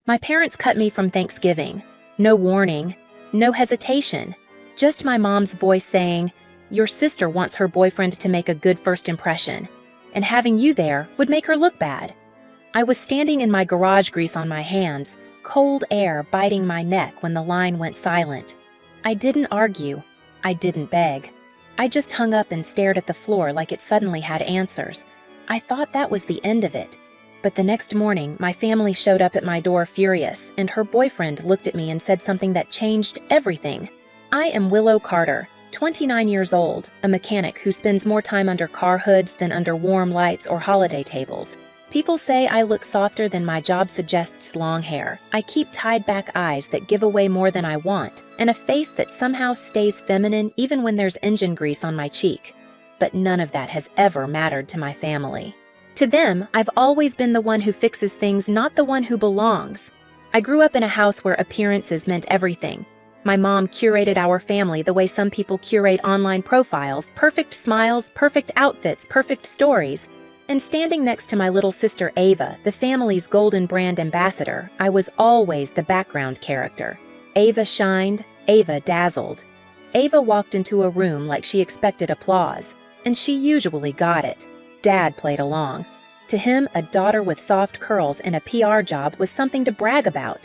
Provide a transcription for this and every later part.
My parents cut me from Thanksgiving. No warning, no hesitation. Just my mom's voice saying, "Your sister wants her boyfriend to make a good first impression, and having you there would make her look bad." I was standing in my garage, grease on my hands, cold air biting my neck when the line went silent. I didn't argue. I didn't beg. I just hung up and stared at the floor like it suddenly had answers. I thought that was the end of it. But the next morning, my family showed up at my door furious, and her boyfriend looked at me and said something that changed everything. I am Willow Carter, 29 years old, a mechanic who spends more time under car hoods than under warm lights or holiday tables. People say I look softer than my job suggests long hair. I keep tied-back eyes that give away more than I want, and a face that somehow stays feminine even when there's engine grease on my cheek. But none of that has ever mattered to my family. To them, I've always been the one who fixes things, not the one who belongs. I grew up in a house where appearances meant everything. My mom curated our family the way some people curate online profiles: perfect smiles, perfect outfits, perfect stories. And standing next to my little sister Ava, the family's golden brand ambassador, I was always the background character. Ava shined, Ava dazzled. Ava walked into a room like she expected applause, and she usually got it. Dad played along. To him, a daughter with soft curls and a PR job was something to brag about.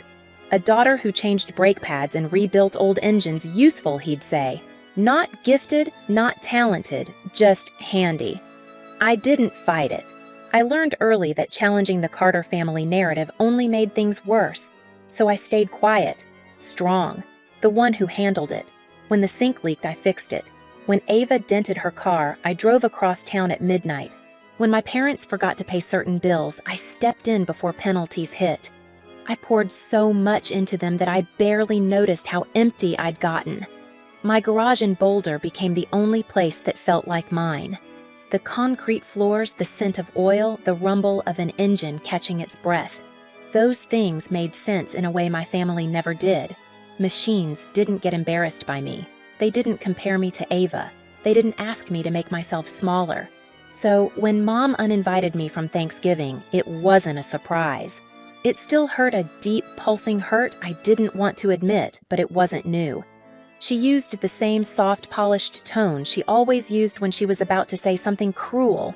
A daughter who changed brake pads and rebuilt old engines useful, he'd say. Not gifted, not talented, just handy. I didn't fight it. I learned early that challenging the Carter family narrative only made things worse. So I stayed quiet, strong, the one who handled it. When the sink leaked, I fixed it. When Ava dented her car, I drove across town at midnight. When my parents forgot to pay certain bills, I stepped in before penalties hit. I poured so much into them that I barely noticed how empty I'd gotten. My garage in Boulder became the only place that felt like mine. The concrete floors, the scent of oil, the rumble of an engine catching its breath. Those things made sense in a way my family never did. Machines didn't get embarrassed by me. They didn't compare me to Ava. They didn't ask me to make myself smaller. So when Mom uninvited me from Thanksgiving, it wasn't a surprise. It still hurt, a deep, pulsing hurt I didn't want to admit, but it wasn't new. She used the same soft, polished tone she always used when she was about to say something cruel.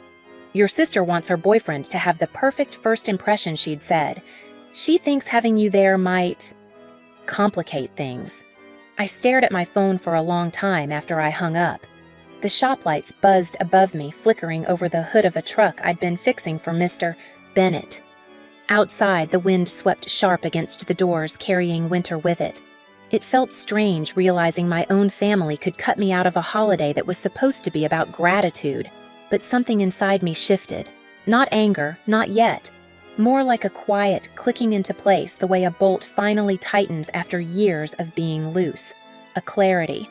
"Your sister wants her boyfriend to have the perfect first impression," she'd said. "She thinks having you there might complicate things." I stared at my phone for a long time after I hung up. The shop lights buzzed above me, flickering over the hood of a truck I'd been fixing for Mr. Bennett. Outside, the wind swept sharp against the doors, carrying winter with it. It felt strange realizing my own family could cut me out of a holiday that was supposed to be about gratitude. But something inside me shifted. Not anger, not yet. More like a quiet clicking into place, the way a bolt finally tightens after years of being loose. A clarity.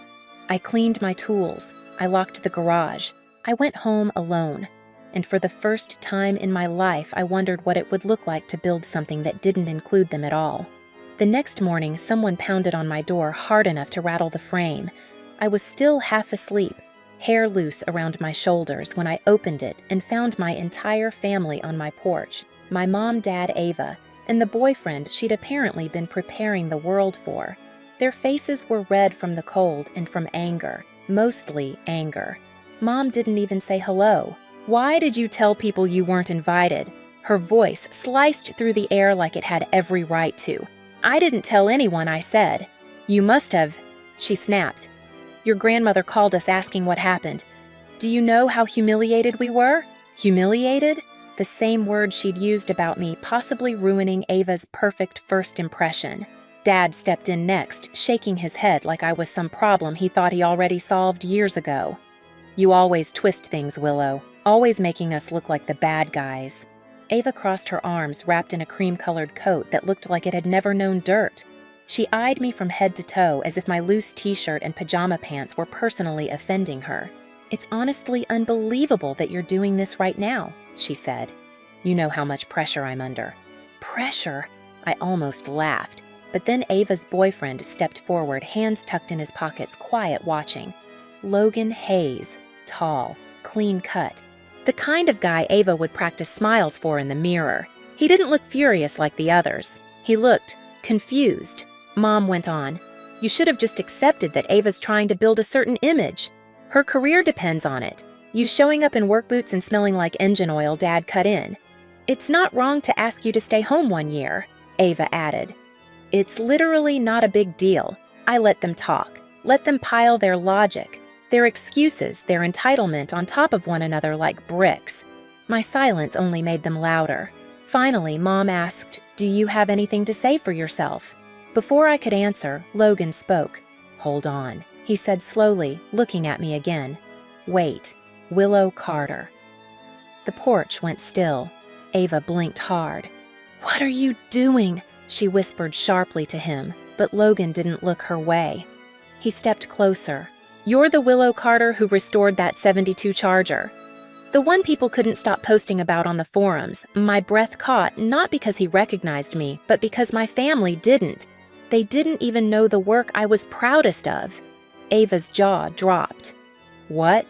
I cleaned my tools. I locked the garage. I went home alone. And for the first time in my life, I wondered what it would look like to build something that didn't include them at all. The next morning, someone pounded on my door hard enough to rattle the frame. I was still half asleep, hair loose around my shoulders, when I opened it and found my entire family on my porch. My mom, dad, Ava, and the boyfriend she'd apparently been preparing the world for. Their faces were red from the cold and from anger, mostly anger. Mom didn't even say hello. "Why did you tell people you weren't invited?" Her voice sliced through the air like it had every right to. "I didn't tell anyone," I said. "You must have," she snapped. "Your grandmother called us asking what happened. Do you know how humiliated we were?" Humiliated? The same word she'd used about me, possibly ruining Ava's perfect first impression. Dad stepped in next, shaking his head like I was some problem he thought he already solved years ago. "You always twist things, Willow, always making us look like the bad guys." Ava crossed her arms, wrapped in a cream-colored coat that looked like it had never known dirt. She eyed me from head to toe as if my loose t-shirt and pajama pants were personally offending her. "It's honestly unbelievable that you're doing this right now," she said. "You know how much pressure I'm under." Pressure? I almost laughed. But then Ava's boyfriend stepped forward, hands tucked in his pockets, quiet, watching. Logan Hayes, tall, clean-cut. The kind of guy Ava would practice smiles for in the mirror. He didn't look furious like the others. He looked confused. Mom went on, "You should have just accepted that Ava's trying to build a certain image. Her career depends on it. You showing up in work boots and smelling like engine oil Dad cut in. It's not wrong to ask you to stay home 1 year," Ava added. "It's literally not a big deal. I let them talk. Let them pile their logic, their excuses, their entitlement on top of one another like bricks. My silence only made them louder. Finally, Mom asked, 'Do you have anything to say for yourself?' Before I could answer, Logan spoke. 'Hold on,' he said slowly, looking at me again. 'Wait, Willow Carter.'" The porch went still. Ava blinked hard. "What are you doing?" she whispered sharply to him, but Logan didn't look her way. He stepped closer. "You're the Willow Carter who restored that 72 Charger. The one people couldn't stop posting about on the forums. My breath caught, not because he recognized me, but because my family didn't. They didn't even know the work I was proudest of." Ava's jaw dropped. "What?"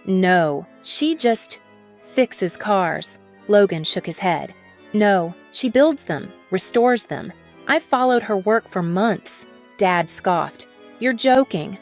"No, she just fixes cars." Logan shook his head. "No, she builds them, restores them. I've followed her work for months." Dad scoffed. "You're joking."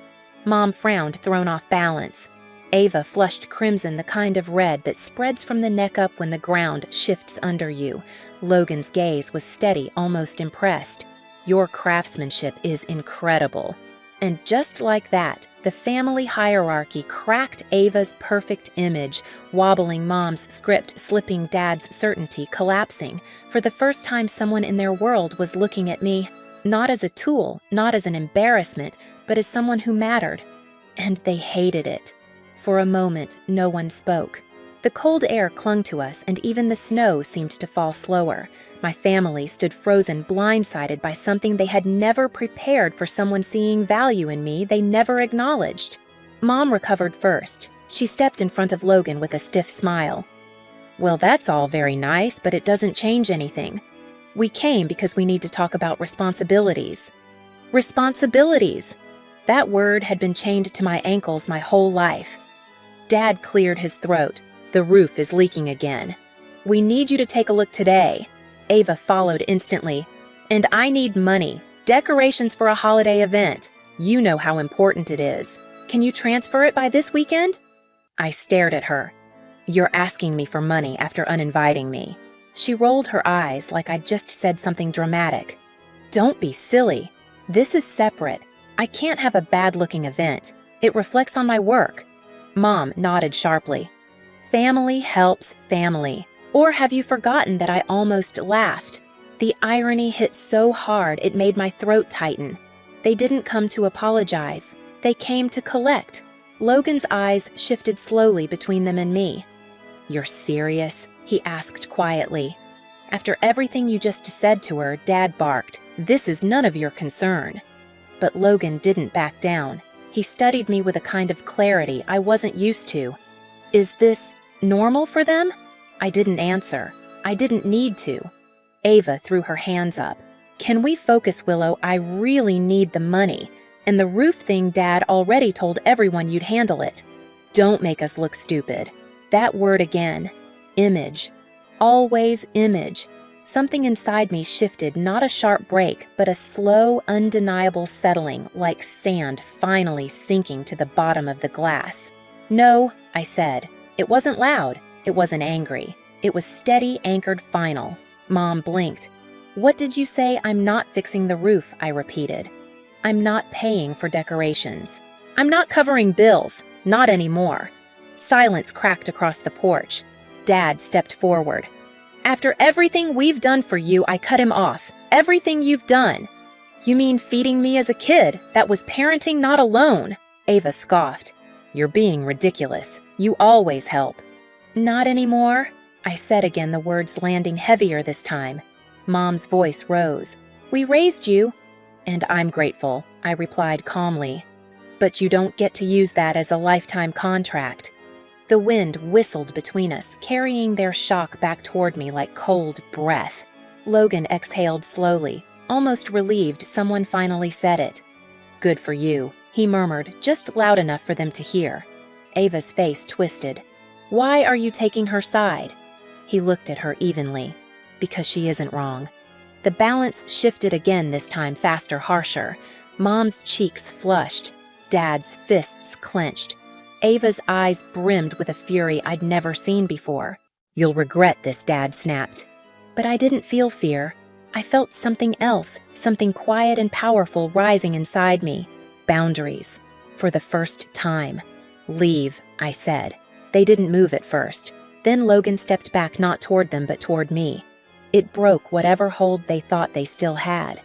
Mom frowned, thrown off balance. Ava flushed crimson, the kind of red that spreads from the neck up when the ground shifts under you. Logan's gaze was steady, almost impressed. "Your craftsmanship is incredible." And just like that, the family hierarchy cracked Ava's perfect image, wobbling Mom's script, slipping Dad's certainty, collapsing. For the first time, someone in their world was looking at me, not as a tool, not as an embarrassment, but as someone who mattered. And they hated it. For a moment, no one spoke. The cold air clung to us, and even the snow seemed to fall slower. My family stood frozen, blindsided by something they had never prepared for, someone seeing value in me they never acknowledged. Mom recovered first. She stepped in front of Logan with a stiff smile. "Well, that's all very nice, but it doesn't change anything. We came because we need to talk about responsibilities." Responsibilities! That word had been chained to my ankles my whole life. Dad cleared his throat. "The roof is leaking again. We need you to take a look today." Ava followed instantly. "And I need money. Decorations for a holiday event. You know how important it is. Can you transfer it by this weekend?" I stared at her. "You're asking me for money after uninviting me." She rolled her eyes like I'd just said something dramatic. "Don't be silly. This is separate. I can't have a bad-looking event. It reflects on my work." Mom nodded sharply. "Family helps family. Or have you forgotten that I almost laughed? The irony hit so hard it made my throat tighten. They didn't come to apologize. They came to collect." Logan's eyes shifted slowly between them and me. "You're serious?" he asked quietly. "After everything you just said to her," Dad barked, "this is none of your concern." But Logan didn't back down. He studied me with a kind of clarity I wasn't used to. "Is this normal for them?" I didn't answer. I didn't need to. Ava threw her hands up. "Can we focus, Willow? I really need the money. And the roof thing, Dad already told everyone you'd handle it. Don't make us look stupid." That word again. Image. Always image. Something inside me shifted, not a sharp break, but a slow, undeniable settling, like sand finally sinking to the bottom of the glass. "No," I said. It wasn't loud. It wasn't angry. It was steady, anchored, final. Mom blinked. "What did you say?" "I'm not fixing the roof," I repeated. "I'm not paying for decorations. I'm not covering bills. Not anymore." Silence cracked across the porch. Dad stepped forward. "After everything we've done for you," I cut him off. "Everything you've done." "You mean feeding me as a kid? That was parenting, not a loan." Ava scoffed. "You're being ridiculous. You always help." "Not anymore," I said again, the words landing heavier this time. Mom's voice rose. "We raised you." "And I'm grateful," I replied calmly. "But you don't get to use that as a lifetime contract." The wind whistled between us, carrying their shock back toward me like cold breath. Logan exhaled slowly, almost relieved someone finally said it. "Good for you," he murmured, just loud enough for them to hear. Ava's face twisted. "Why are you taking her side?" He looked at her evenly. "Because she isn't wrong." The balance shifted again, this time faster, harsher. Mom's cheeks flushed. Dad's fists clenched. Ava's eyes brimmed with a fury I'd never seen before. "You'll regret this," Dad snapped. But I didn't feel fear. I felt something else, something quiet and powerful rising inside me. Boundaries. For the first time. "Leave," I said. They didn't move at first. Then Logan stepped back, not toward them, but toward me. It broke whatever hold they thought they still had.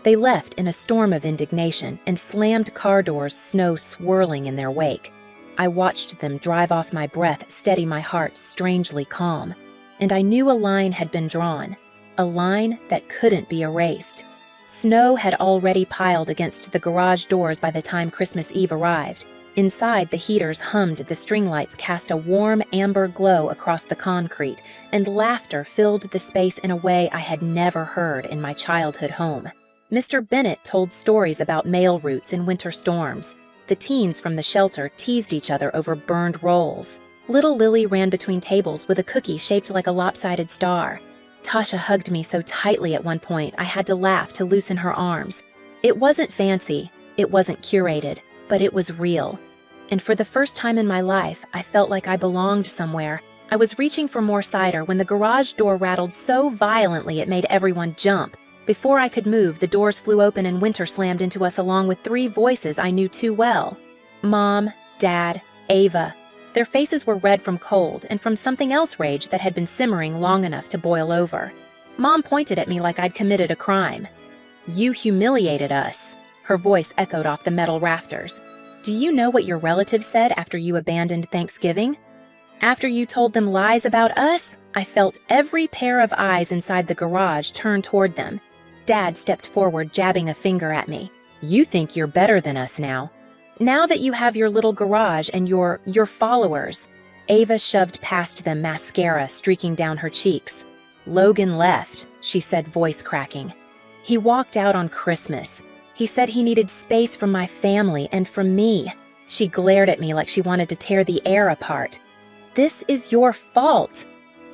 They left in a storm of indignation and slammed car doors, snow swirling in their wake. I watched them drive off, my breath steady, my heart strangely calm. And I knew a line had been drawn, a line that couldn't be erased. Snow had already piled against the garage doors by the time Christmas Eve arrived. Inside, the heaters hummed, the string lights cast a warm amber glow across the concrete, and laughter filled the space in a way I had never heard in my childhood home. Mr. Bennett told stories about mail routes in winter storms. The teens from the shelter teased each other over burned rolls. Little Lily ran between tables with a cookie shaped like a lopsided star. Tasha hugged me so tightly at one point I had to laugh to loosen her arms. It wasn't fancy, it wasn't curated, but it was real. And for the first time in my life, I felt like I belonged somewhere. I was reaching for more cider when the garage door rattled so violently it made everyone jump. Before I could move, the doors flew open and Winter slammed into us along with 3 voices I knew too well. Mom, Dad, Ava. Their faces were red from cold and from something else, rage that had been simmering long enough to boil over. Mom pointed at me like I'd committed a crime. "You humiliated us." Her voice echoed off the metal rafters. "Do you know what your relatives said after you abandoned Thanksgiving? After you told them lies about us?" I felt every pair of eyes inside the garage turn toward them. Dad stepped forward, jabbing a finger at me. "You think you're better than us now. Now that you have your little garage and your followers." Ava shoved past them, mascara streaking down her cheeks. "Logan left," she said, voice cracking. "He walked out on Christmas. He said he needed space from my family and from me." She glared at me like she wanted to tear the air apart. "This is your fault."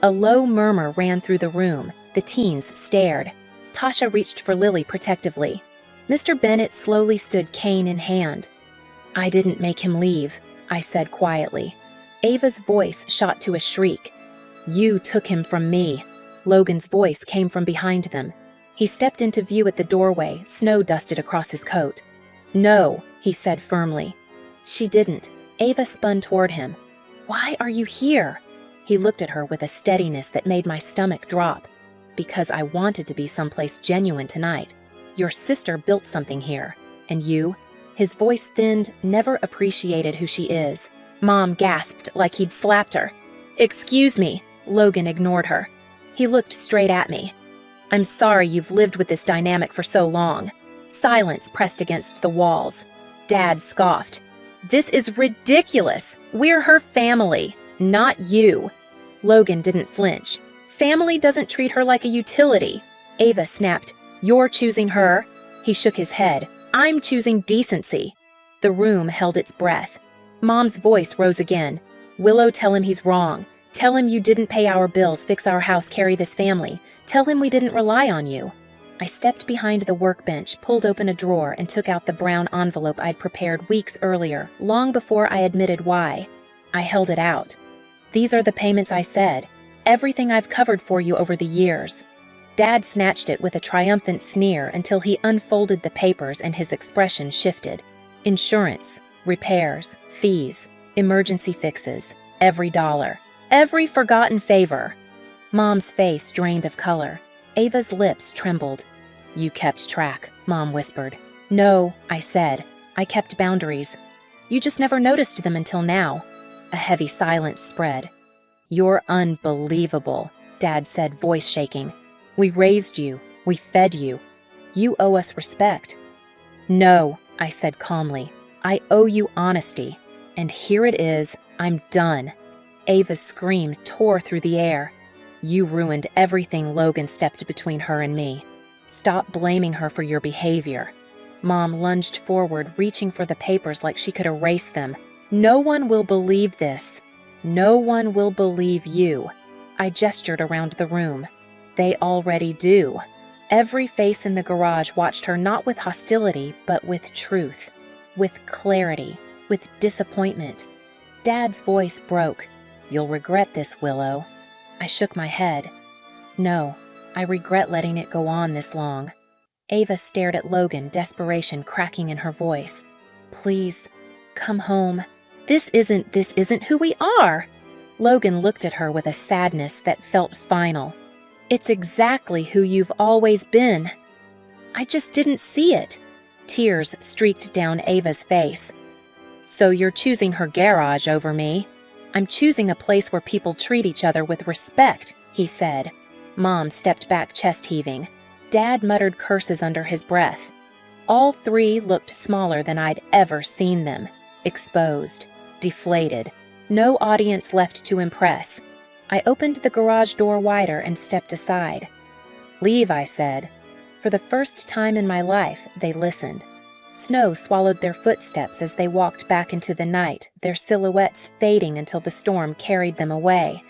A low murmur ran through the room. The teens stared. Tasha reached for Lily protectively. Mr. Bennett slowly stood, cane in hand. "I didn't make him leave," I said quietly. Ava's voice shot to a shriek. "You took him from me." Logan's voice came from behind them. He stepped into view at the doorway, snow dusted across his coat. "No," he said firmly. "She didn't." Ava spun toward him. "Why are you here?" He looked at her with a steadiness that made my stomach drop. "Because I wanted to be someplace genuine tonight. Your sister built something here. And you?" His voice thinned, "never appreciated who she is." Mom gasped like he'd slapped her. "Excuse me." Logan ignored her. He looked straight at me. "I'm sorry you've lived with this dynamic for so long." Silence pressed against the walls. Dad scoffed. "This is ridiculous. We're her family, not you." Logan didn't flinch. "Family doesn't treat her like a utility." Ava snapped. "You're choosing her?" He shook his head. "I'm choosing decency." The room held its breath. Mom's voice rose again. "Willow, tell him he's wrong. Tell him you didn't pay our bills, fix our house, carry this family. Tell him we didn't rely on you." I stepped behind the workbench, pulled open a drawer, and took out the brown envelope I'd prepared weeks earlier, long before I admitted why. I held it out. "These are the payments I said. Everything I've covered for you over the years." Dad snatched it with a triumphant sneer until he unfolded the papers and his expression shifted. Insurance, repairs, fees, emergency fixes, every dollar, every forgotten favor. Mom's face drained of color. Ava's lips trembled. "You kept track," Mom whispered. "No," I said. "I kept boundaries. You just never noticed them until now." A heavy silence spread. "You're unbelievable," Dad said, voice shaking. "We raised you. We fed you. You owe us respect." "No," I said calmly. "I owe you honesty. And here it is. I'm done." Ava's scream tore through the air. "You ruined everything." Logan stepped between her and me. "Stop blaming her for your behavior." Mom lunged forward, reaching for the papers like she could erase them. "No one will believe this. No one will believe you." I gestured around the room. "They already do." Every face in the garage watched her not with hostility, but with truth, with clarity, with disappointment. Dad's voice broke. "You'll regret this, Willow." I shook my head. "No, I regret letting it go on this long." Ava stared at Logan, desperation cracking in her voice. "Please, come home. This isn't who we are." Logan looked at her with a sadness that felt final. "It's exactly who you've always been." "I just didn't see it." Tears streaked down Ava's face. "So you're choosing her garage over me?" "I'm choosing a place where people treat each other with respect," he said. Mom stepped back, chest heaving. Dad muttered curses under his breath. All three looked smaller than I'd ever seen them. Exposed. Deflated. No audience left to impress. I opened the garage door wider and stepped aside. "Leave," I said. For the first time in my life, they listened. Snow swallowed their footsteps as they walked back into the night, their silhouettes fading until the storm carried them away.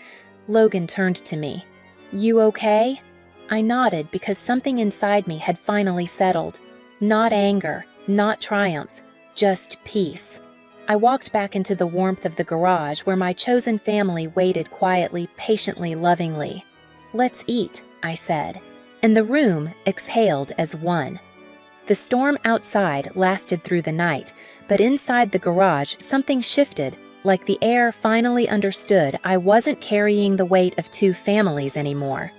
Logan turned to me. "You okay?" I nodded because something inside me had finally settled. Not anger, not triumph, just peace. I walked back into the warmth of the garage where my chosen family waited quietly, patiently, lovingly. "Let's eat," I said, and the room exhaled as one. The storm outside lasted through the night, but inside the garage something shifted, like the air finally understood I wasn't carrying the weight of two families anymore.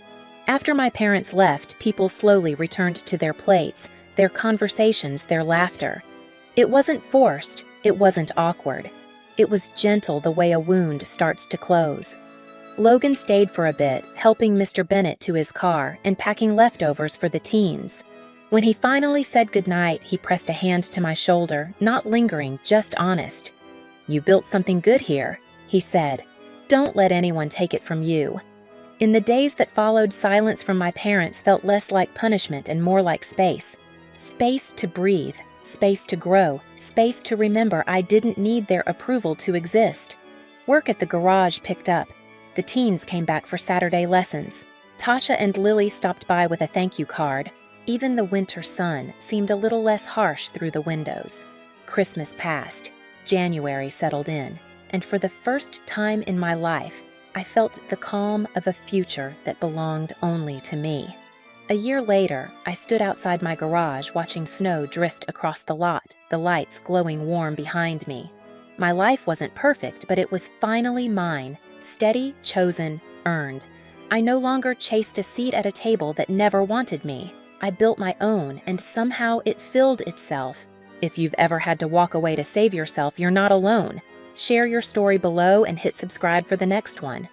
After my parents left, people slowly returned to their plates, their conversations, their laughter. It wasn't forced, it wasn't awkward. It was gentle the way a wound starts to close. Logan stayed for a bit, helping Mr. Bennett to his car and packing leftovers for the teens. When he finally said goodnight, he pressed a hand to my shoulder, not lingering, just honest. "You built something good here," he said. "Don't let anyone take it from you." In the days that followed, silence from my parents felt less like punishment and more like space. Space to breathe, space to grow, space to remember I didn't need their approval to exist. Work at the garage picked up. The teens came back for Saturday lessons. Tasha and Lily stopped by with a thank you card. Even the winter sun seemed a little less harsh through the windows. Christmas passed. January settled in. And for the first time in my life, I felt the calm of a future that belonged only to me. A year later, I stood outside my garage watching snow drift across the lot, the lights glowing warm behind me. My life wasn't perfect, but it was finally mine, steady, chosen, earned. I no longer chased a seat at a table that never wanted me. I built my own, and somehow it filled itself. If you've ever had to walk away to save yourself, you're not alone. Share your story below and hit subscribe for the next one.